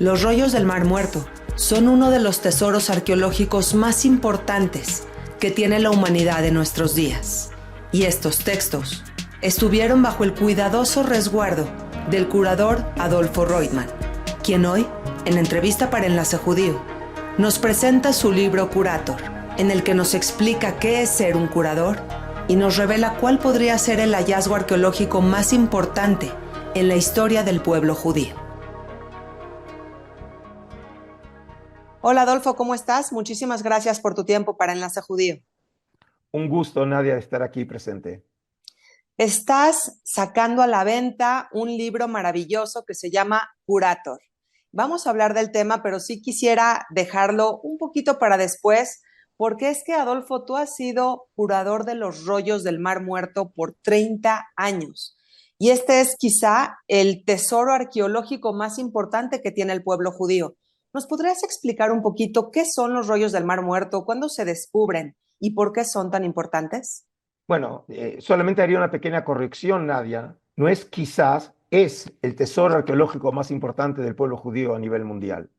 Los rollos del Mar Muerto son uno de los tesoros arqueológicos más importantes que tiene la humanidad en nuestros días. Y estos textos estuvieron bajo el cuidadoso resguardo del curador Adolfo Reutemann, quien hoy, en entrevista para Enlace Judío, nos presenta su libro Curator, en el que nos explica qué es ser un curador y nos revela cuál podría ser el hallazgo arqueológico más importante en la historia del pueblo judío. Hola Adolfo, ¿cómo estás? Muchísimas gracias por tu tiempo para Enlace Judío. Un gusto, Nadia, de estar aquí presente. Estás sacando a la venta un libro maravilloso que se llama Curator. Vamos a hablar del tema, pero sí quisiera dejarlo un poquito para después, porque es que, Adolfo, tú has sido curador de los rollos del Mar Muerto por 30 años. Y este es quizá el tesoro arqueológico más importante que tiene el pueblo judío. ¿Nos podrías explicar un poquito qué son los rollos del Mar Muerto, cuándo se descubren y por qué son tan importantes? Bueno, solamente haría una pequeña corrección, Nadia. No es quizás, es el tesoro arqueológico más importante del pueblo judío a nivel mundial.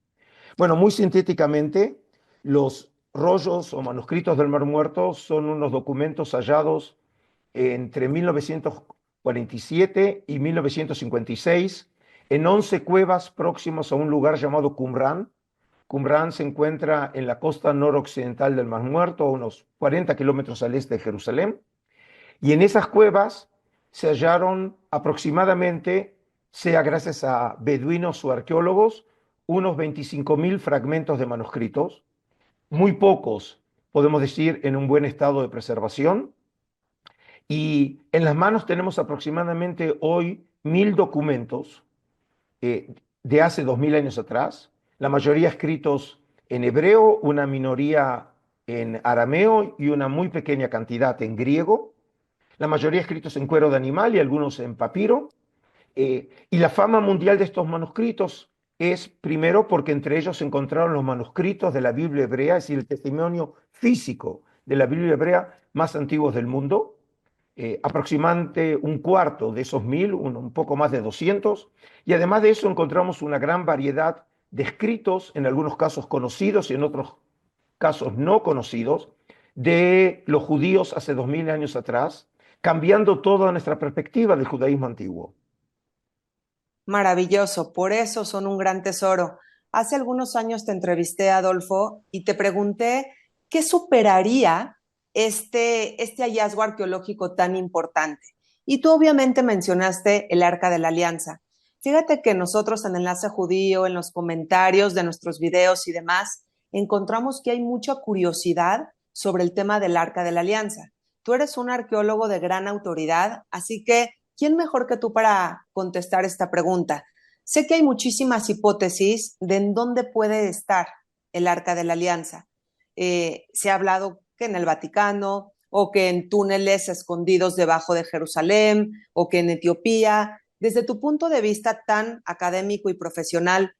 Bueno, muy sintéticamente, los rollos o manuscritos del Mar Muerto son unos documentos hallados entre 1947 y 1956 en 11 cuevas próximas a un lugar llamado Qumran. Qumran se encuentra en la costa noroccidental del Mar Muerto, a unos 40 kilómetros al este de Jerusalén. Y en esas cuevas se hallaron aproximadamente, sea gracias a beduinos o arqueólogos, unos 25.000 fragmentos de manuscritos, muy pocos, podemos decir, en un buen estado de preservación. Y en las manos tenemos aproximadamente hoy 1.000 documentos de hace 2.000 años atrás, la mayoría escritos en hebreo, una minoría en arameo y una muy pequeña cantidad en griego, la mayoría escritos en cuero de animal y algunos en papiro. Y la fama mundial de estos manuscritos es primero porque entre ellos se encontraron los manuscritos de la Biblia hebrea, es decir, el testimonio físico de la Biblia hebrea más antiguos del mundo. Aproximadamente un cuarto de esos 1.000, un poco más de 200. Y además de eso encontramos una gran variedad de escritos, en algunos casos conocidos y en otros casos no conocidos, de los judíos hace 2.000 años atrás, cambiando toda nuestra perspectiva del judaísmo antiguo. Maravilloso, por eso son un gran tesoro. Hace algunos años te entrevisté, Adolfo, y te pregunté qué superaría este hallazgo arqueológico tan importante. Y tú obviamente mencionaste el Arca de la Alianza. Fíjate que nosotros en Enlace Judío, en los comentarios de nuestros videos y demás, encontramos que hay mucha curiosidad sobre el tema del Arca de la Alianza. Tú eres un arqueólogo de gran autoridad, así que ¿quién mejor que tú para contestar esta pregunta? Sé que hay muchísimas hipótesis de en dónde puede estar el Arca de la Alianza. Se ha hablado que en el Vaticano, o que en túneles escondidos debajo de Jerusalén, o que en Etiopía. Desde tu punto de vista tan académico y profesional,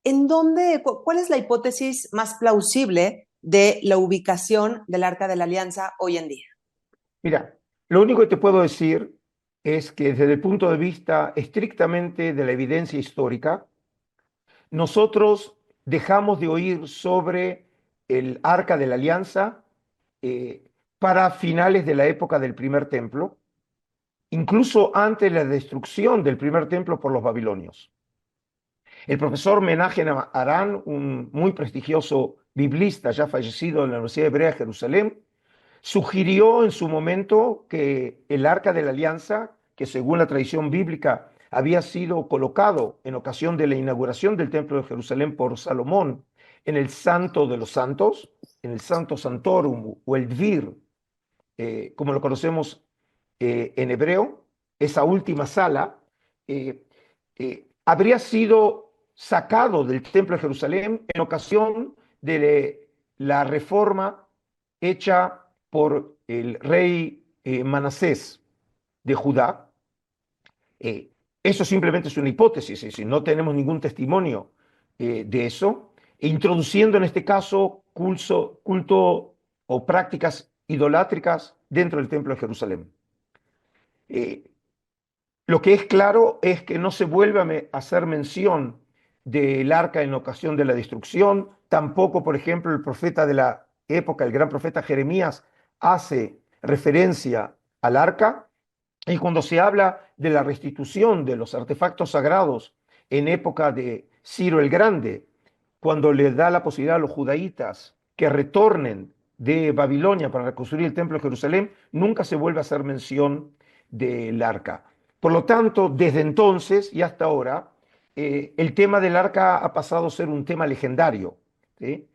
¿cuál es la hipótesis más plausible de la ubicación del Arca de la Alianza hoy en día? Mira, lo único que te puedo decir es que desde el punto de vista estrictamente de la evidencia histórica, nosotros dejamos de oír sobre el Arca de la Alianza para finales de la época del primer templo, incluso antes de la destrucción del primer templo por los babilonios. El profesor Menahem Aran, un muy prestigioso biblista ya fallecido en la Universidad Hebrea de Jerusalén, sugirió en su momento que el Arca de la Alianza, que según la tradición bíblica había sido colocado en ocasión de la inauguración del Templo de Jerusalén por Salomón en el Santo de los Santos, en el Santo Santorum o el Dvir, como lo conocemos en hebreo, esa última sala, habría sido sacado del Templo de Jerusalén en ocasión de la reforma hecha por el rey Manasés de Judá. Eso simplemente es una hipótesis, es decir, no tenemos ningún testimonio de eso, e introduciendo en este caso culto o prácticas idolátricas dentro del Templo de Jerusalén. Lo que es claro es que no se vuelve a hacer mención del arca en ocasión de la destrucción. Tampoco, por ejemplo, el profeta de la época, el gran profeta Jeremías, hace referencia al arca. Y cuando se habla de la restitución de los artefactos sagrados en época de Ciro el Grande, cuando le da la posibilidad a los judaítas que retornen de Babilonia para reconstruir el templo de Jerusalén, nunca se vuelve a hacer mención del arca. Por lo tanto, desde entonces y hasta ahora, el tema del arca ha pasado a ser un tema legendario, ¿sí?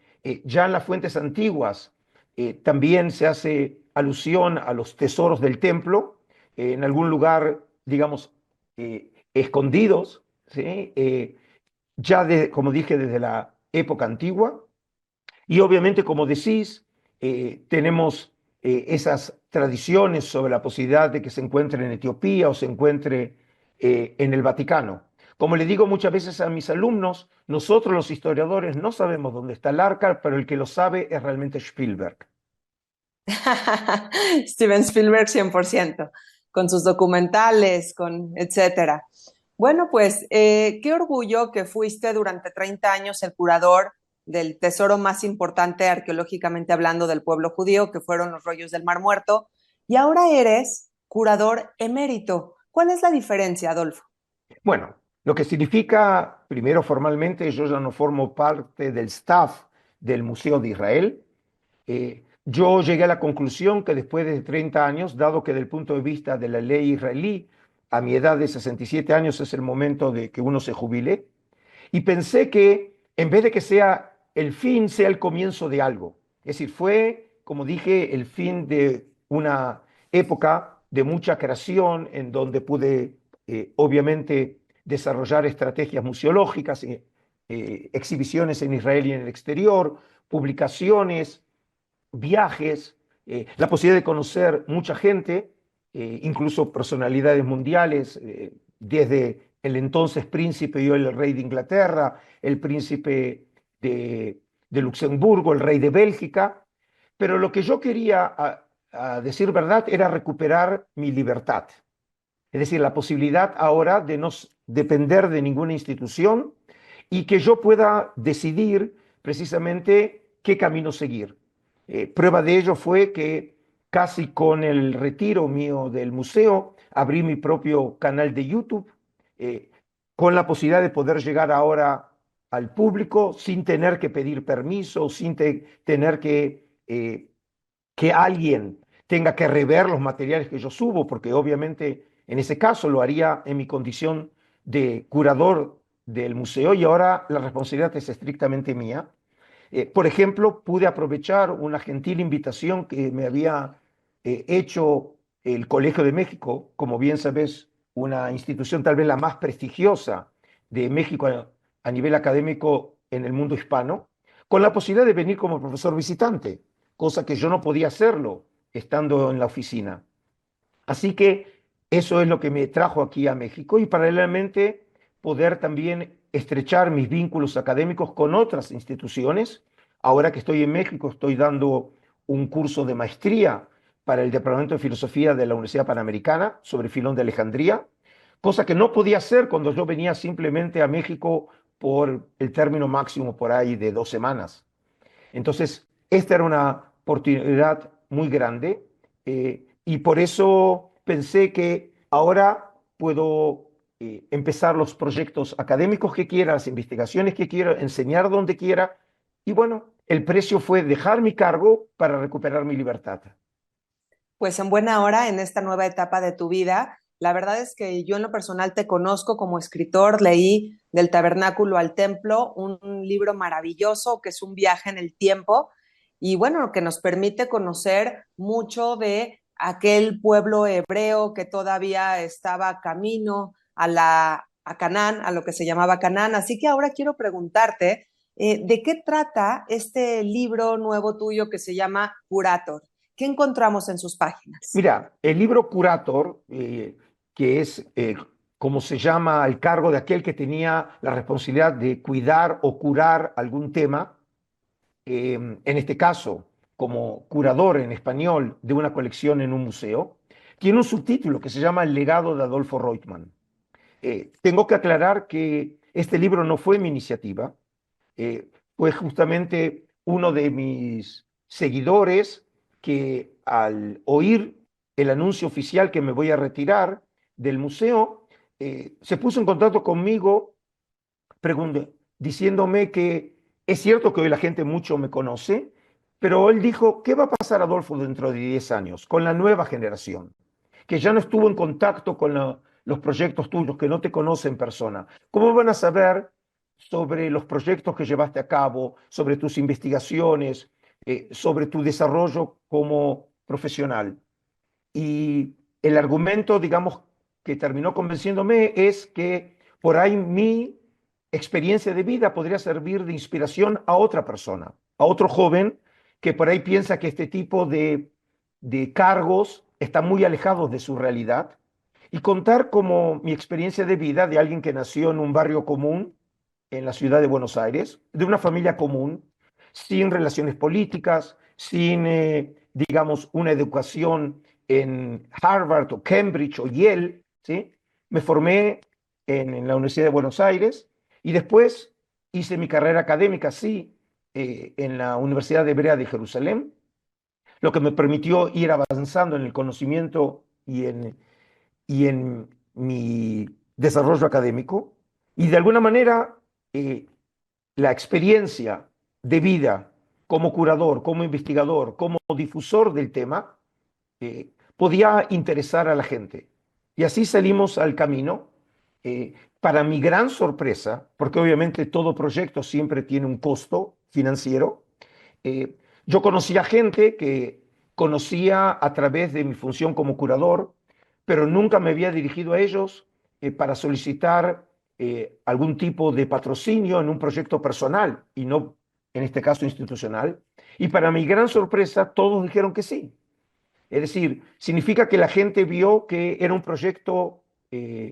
Ya en las fuentes antiguas también se hace alusión a los tesoros del templo, en algún lugar, digamos, escondidos, ¿sí? Ya, como dije, desde la época antigua. Y obviamente, como decís, tenemos esas tradiciones sobre la posibilidad de que se encuentre en Etiopía o se encuentre en el Vaticano. Como le digo muchas veces a mis alumnos, nosotros los historiadores no sabemos dónde está el arca, pero el que lo sabe es realmente Spielberg. Steven Spielberg 100%, con sus documentales, con etcétera. Bueno, pues qué orgullo que fuiste durante 30 años el curador del tesoro más importante arqueológicamente hablando del pueblo judío, que fueron los rollos del Mar Muerto, y ahora eres curador emérito. ¿Cuál es la diferencia, Adolfo? Bueno, lo que significa, primero formalmente, yo ya no formo parte del staff del Museo de Israel. Yo llegué a la conclusión que después de 30 años, dado que desde el punto de vista de la ley israelí, a mi edad de 67 años es el momento de que uno se jubile, y pensé que en vez de que sea el fin, sea el comienzo de algo. Es decir, fue, como dije, el fin de una época de mucha creación en donde pude, obviamente, desarrollar estrategias museológicas, exhibiciones en Israel y en el exterior, publicaciones, viajes, la posibilidad de conocer mucha gente, incluso personalidades mundiales, desde el entonces príncipe y hoy el rey de Inglaterra, el príncipe de Luxemburgo, el rey de Bélgica. Pero lo que yo quería, a decir verdad, era recuperar mi libertad. Es decir, la posibilidad ahora de no depender de ninguna institución y que yo pueda decidir precisamente qué camino seguir. Prueba de ello fue que casi con el retiro mío del museo, abrí mi propio canal de YouTube, eh, con la posibilidad de poder llegar ahora al público sin tener que pedir permiso, sin tener que alguien tenga que rever los materiales que yo subo, porque obviamente en ese caso lo haría en mi condición de curador del museo y ahora la responsabilidad es estrictamente mía. Por ejemplo, pude aprovechar una gentil invitación que me había hecho el Colegio de México, como bien sabes, una institución tal vez la más prestigiosa de México a nivel académico en el mundo hispano, con la posibilidad de venir como profesor visitante, cosa que yo no podía hacerlo estando en la oficina. Así que eso es lo que me trajo aquí a México y paralelamente poder también estrechar mis vínculos académicos con otras instituciones. Ahora que estoy en México, estoy dando un curso de maestría para el Departamento de Filosofía de la Universidad Panamericana sobre Filón de Alejandría, cosa que no podía hacer cuando yo venía simplemente a México por el término máximo por ahí de 2 semanas. Entonces, esta era una oportunidad muy grande y por eso pensé que ahora puedo empezar los proyectos académicos que quiera, las investigaciones que quiera, enseñar donde quiera. Y bueno, el precio fue dejar mi cargo para recuperar mi libertad. Pues en buena hora en esta nueva etapa de tu vida. La verdad es que yo en lo personal te conozco como escritor, leí Del Tabernáculo al Templo, un libro maravilloso que es un viaje en el tiempo y bueno, que nos permite conocer mucho de aquel pueblo hebreo que todavía estaba camino a Canaán, a lo que se llamaba Canaán. Así que ahora quiero preguntarte, ¿de qué trata este libro nuevo tuyo que se llama Curator? ¿Qué encontramos en sus páginas? Mira, el libro Curator, que es como se llama el cargo de aquel que tenía la responsabilidad de cuidar o curar algún tema, en este caso, como curador en español de una colección en un museo, tiene un subtítulo que se llama El legado de Adolfo Reutemann. Tengo que aclarar que Este libro no fue mi iniciativa, fue justamente uno de mis seguidores que al oír el anuncio oficial que me voy a retirar del museo, se puso en contacto conmigo diciéndome que es cierto que hoy la gente mucho me conoce, pero él dijo, ¿qué va a pasar, Adolfo, dentro de 10 años con la nueva generación? Que ya no estuvo en contacto con los proyectos tuyos, que no te conoce en persona. ¿Cómo van a saber sobre los proyectos que llevaste a cabo, sobre tus investigaciones, sobre tu desarrollo como profesional? Y el argumento, digamos, que terminó convenciéndome es que por ahí mi experiencia de vida podría servir de inspiración a otra persona, a otro joven que por ahí piensa que este tipo de cargos están muy alejados de su realidad, y contar como mi experiencia de vida de alguien que nació en un barrio común en la ciudad de Buenos Aires, de una familia común, sin relaciones políticas, sin, digamos, una educación en Harvard o Cambridge o Yale, ¿sí? Me formé en la Universidad de Buenos Aires y después hice mi carrera académica, sí, en la Universidad Hebrea de Jerusalén, lo que me permitió ir avanzando en el conocimiento y en mi desarrollo académico. Y de alguna manera, eh, la experiencia de vida como curador, como investigador, como difusor del tema, podía interesar a la gente. Y así salimos al camino. Para mi gran sorpresa, porque obviamente todo proyecto siempre tiene un costo financiero, eh, yo conocía gente que conocía a través de mi función como curador, pero nunca me había dirigido a ellos para solicitar algún tipo de patrocinio en un proyecto personal y no, en este caso, institucional. Y para mi gran sorpresa, todos dijeron que sí. Es decir, significa que la gente vio que era un proyecto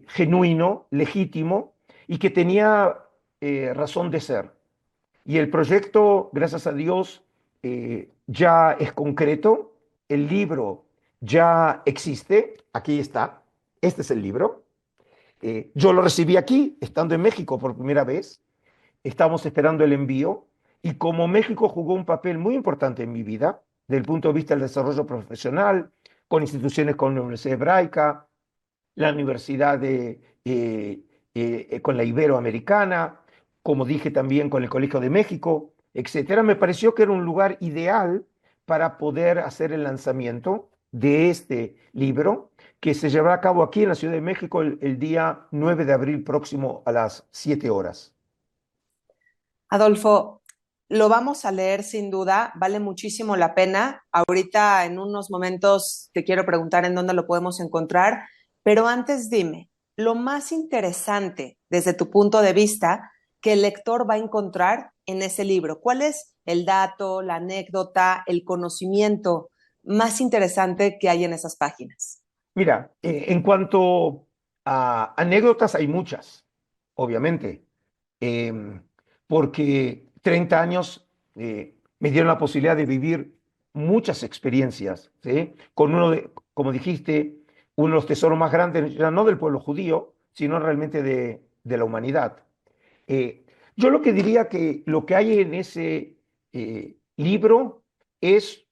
genuino, legítimo y que tenía razón de ser. Y el proyecto, gracias a Dios, ya es concreto. El libro ya existe. Aquí está. Este es el libro. Yo lo recibí aquí, estando en México por primera vez. Estamos esperando el envío. Y como México jugó un papel muy importante en mi vida, desde el punto de vista del desarrollo profesional, con instituciones como la Universidad Hebraica, la Universidad con la Iberoamericana, como dije también con el Colegio de México, etcétera, me pareció que era un lugar ideal para poder hacer el lanzamiento de este libro, que se llevará a cabo aquí en la Ciudad de México el día 9 de abril próximo a las 7 horas. Adolfo, lo vamos a leer sin duda, vale muchísimo la pena. Ahorita en unos momentos te quiero preguntar en dónde lo podemos encontrar, pero antes dime, lo más interesante desde tu punto de vista que el lector va a encontrar en ese libro. ¿Cuál es el dato, la anécdota, el conocimiento más interesante que hay en esas páginas? Mira, en cuanto a anécdotas, hay muchas, obviamente, em, porque 30 años me dieron la posibilidad de vivir muchas experiencias, ¿sí? Con como dijiste, uno de los tesoros más grandes, ya no del pueblo judío, sino realmente de la humanidad. Yo lo que diría que lo que hay en ese libro es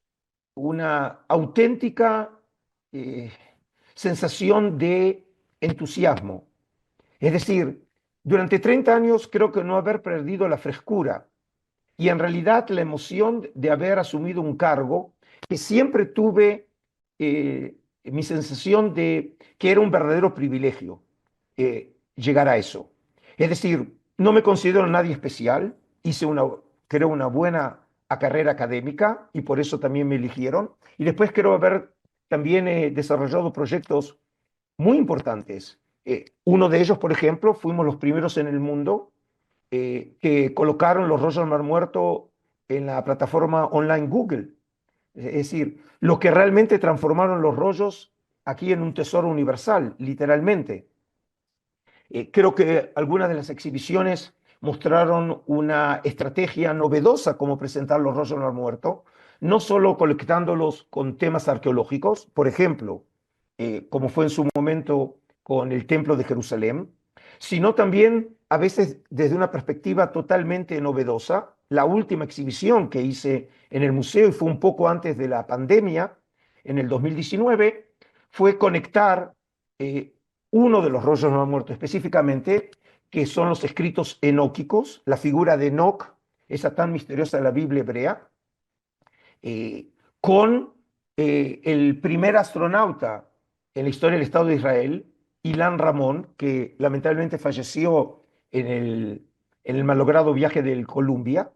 una auténtica eh, sensación de entusiasmo. Es decir, durante 30 años creo que no haber perdido la frescura y en realidad la emoción de haber asumido un cargo que siempre tuve, mi sensación de que era un verdadero privilegio llegar a eso. Es decir, no me considero nadie especial, hice creo, una buena carrera académica y por eso también me eligieron. Y después creo haber también desarrollado proyectos muy importantes. Uno de ellos, por ejemplo, fuimos los primeros en el mundo que colocaron los rollos del Mar Muerto en la plataforma online Google. Es decir, lo que realmente transformaron los rollos aquí en un tesoro universal, literalmente. Creo que algunas de las exhibiciones mostraron una estrategia novedosa como presentar los rollos del Mar Muerto, no solo conectándolos con temas arqueológicos, por ejemplo, como fue en su momento con el Templo de Jerusalén, sino también a veces desde una perspectiva totalmente novedosa. La última exhibición que hice en el museo, y fue un poco antes de la pandemia, en el 2019, fue conectar eh, uno de los rollos del Mar Muerto específicamente, que son los escritos enóquicos, la figura de Enoc, esa tan misteriosa de la Biblia hebrea, con el primer astronauta en la historia del Estado de Israel, Ilan Ramón, que lamentablemente falleció en el malogrado viaje del Columbia,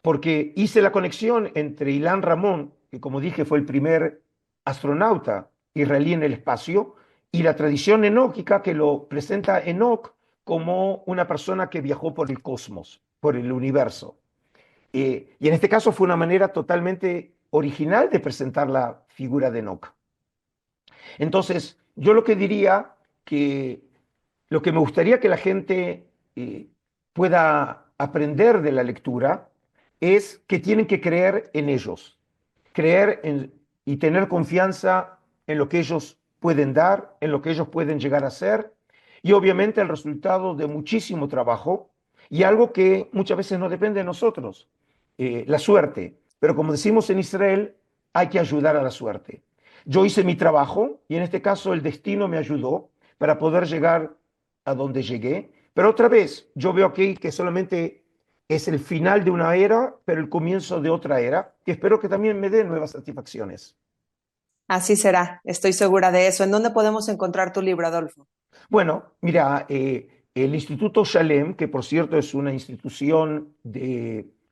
porque hice la conexión entre Ilan Ramón, que como dije fue el primer astronauta israelí en el espacio, y la tradición enóquica que lo presenta Enoch como una persona que viajó por el cosmos, por el universo. Y en este caso fue una manera totalmente original de presentar la figura de Enoch. Entonces, yo lo que diría que lo que me gustaría que la gente pueda aprender de la lectura es que tienen que creer en ellos, y tener confianza en lo que ellos pueden dar, en lo que ellos pueden llegar a ser, y obviamente el resultado de muchísimo trabajo y algo que muchas veces no depende de nosotros, la suerte. Pero como decimos en Israel, hay que ayudar a la suerte. Yo hice mi trabajo y en este caso el destino me ayudó para poder llegar a donde llegué. Pero otra vez, yo veo aquí que solamente es el final de una era, pero el comienzo de otra era, que espero que también me dé nuevas satisfacciones. Así será, estoy segura de eso. ¿En dónde podemos encontrar tu libro, Adolfo? Bueno, mira, el Instituto Shalem, que por cierto es una institución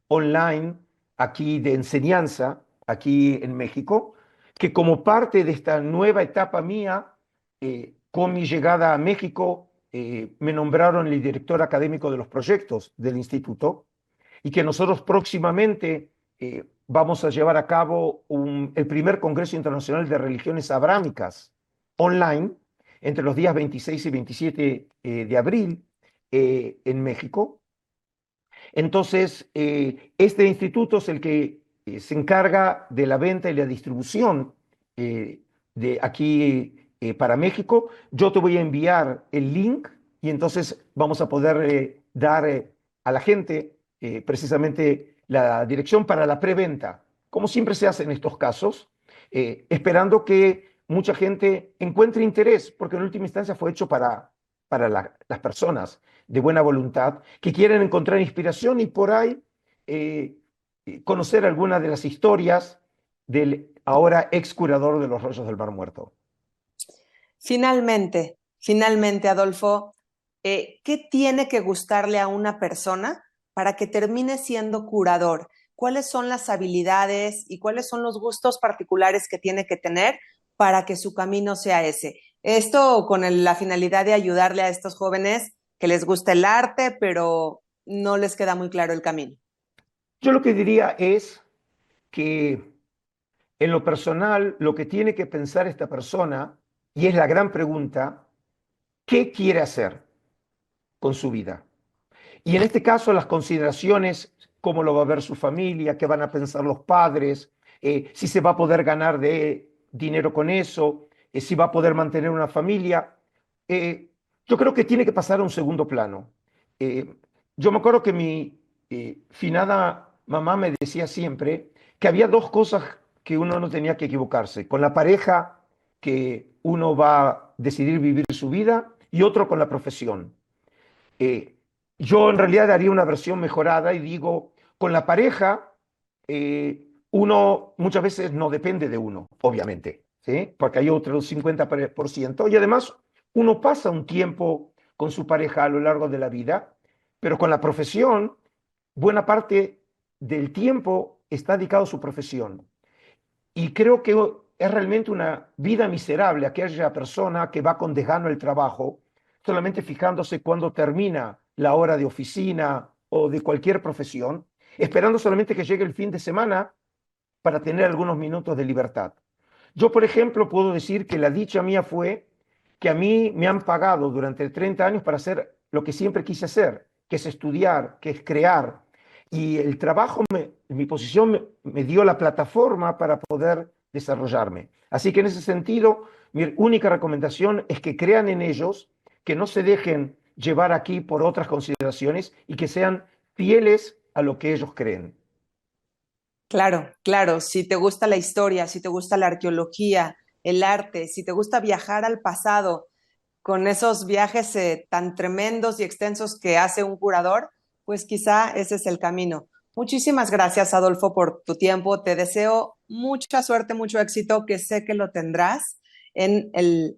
online aquí de enseñanza, aquí en México, que como parte de esta nueva etapa mía, con mi llegada a México, me nombraron el director académico de los proyectos del instituto y que nosotros próximamente vamos a llevar a cabo el primer Congreso Internacional de Religiones Abrámicas online entre los días 26 y 27 de abril en México. Entonces, este instituto es el que se encarga de la venta y la distribución de aquí para México. Yo te voy a enviar el link y entonces vamos a poder dar a la gente precisamente la dirección para la preventa, como siempre se hace en estos casos, esperando que mucha gente encuentre interés, porque en última instancia fue hecho para las personas de buena voluntad que quieren encontrar inspiración y por ahí eh, conocer algunas de las historias del ahora ex curador de los rollos del Mar Muerto. Finalmente, Adolfo, ¿qué tiene que gustarle a una persona para que termine siendo curador? ¿Cuáles son las habilidades y cuáles son los gustos particulares que tiene que tener para que su camino sea ese? Esto con la finalidad de ayudarle a estos jóvenes que les gusta el arte, pero no les queda muy claro el camino. Yo lo que diría es que en lo personal lo que tiene que pensar esta persona, y es la gran pregunta, ¿qué quiere hacer con su vida? Y en este caso las consideraciones, cómo lo va a ver su familia, qué van a pensar los padres, si se va a poder ganar de dinero con eso, si va a poder mantener una familia, eh, yo creo que tiene que pasar a un segundo plano. Eh, yo me acuerdo que mi finada mamá me decía siempre que había dos cosas que uno no tenía que equivocarse, con la pareja que uno va a decidir vivir su vida y otro con la profesión. Eh, yo en realidad daría una versión mejorada y digo, con la pareja, uno muchas veces no depende de uno, obviamente, ¿sí? Porque hay otro 50% y además uno pasa un tiempo con su pareja a lo largo de la vida, pero con la profesión, buena parte del tiempo está dedicado a su profesión. Y creo que es realmente una vida miserable aquella persona que va con desgano el trabajo, solamente fijándose cuándo termina la hora de oficina o de cualquier profesión, esperando solamente que llegue el fin de semana para tener algunos minutos de libertad. Yo, por ejemplo, puedo decir que la dicha mía fue que a mí me han pagado durante 30 años para hacer lo que siempre quise hacer, que es estudiar, que es crear. Y el trabajo, mi posición me dio la plataforma para poder desarrollarme. Así que en ese sentido, mi única recomendación es que crean en ellos, que no se dejen llevar aquí por otras consideraciones y que sean fieles a lo que ellos creen. Claro, claro, si te gusta la historia, si te gusta la arqueología, el arte, si te gusta viajar al pasado, con esos viajes tan tremendos y extensos que hace un curador, pues quizá ese es el camino. Muchísimas gracias, Adolfo, por tu tiempo. Te deseo mucha suerte, mucho éxito, que sé que lo tendrás en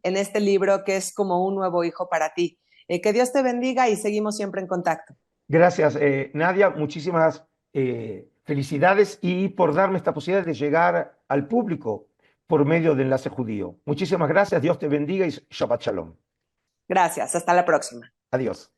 este libro que es como un nuevo hijo para ti. Que Dios te bendiga y seguimos siempre en contacto. Gracias, Nadia. Muchísimas felicidades y por darme esta posibilidad de llegar al público por medio de Enlace Judío. Muchísimas gracias. Dios te bendiga y Shabbat Shalom. Gracias, hasta la próxima. Adiós.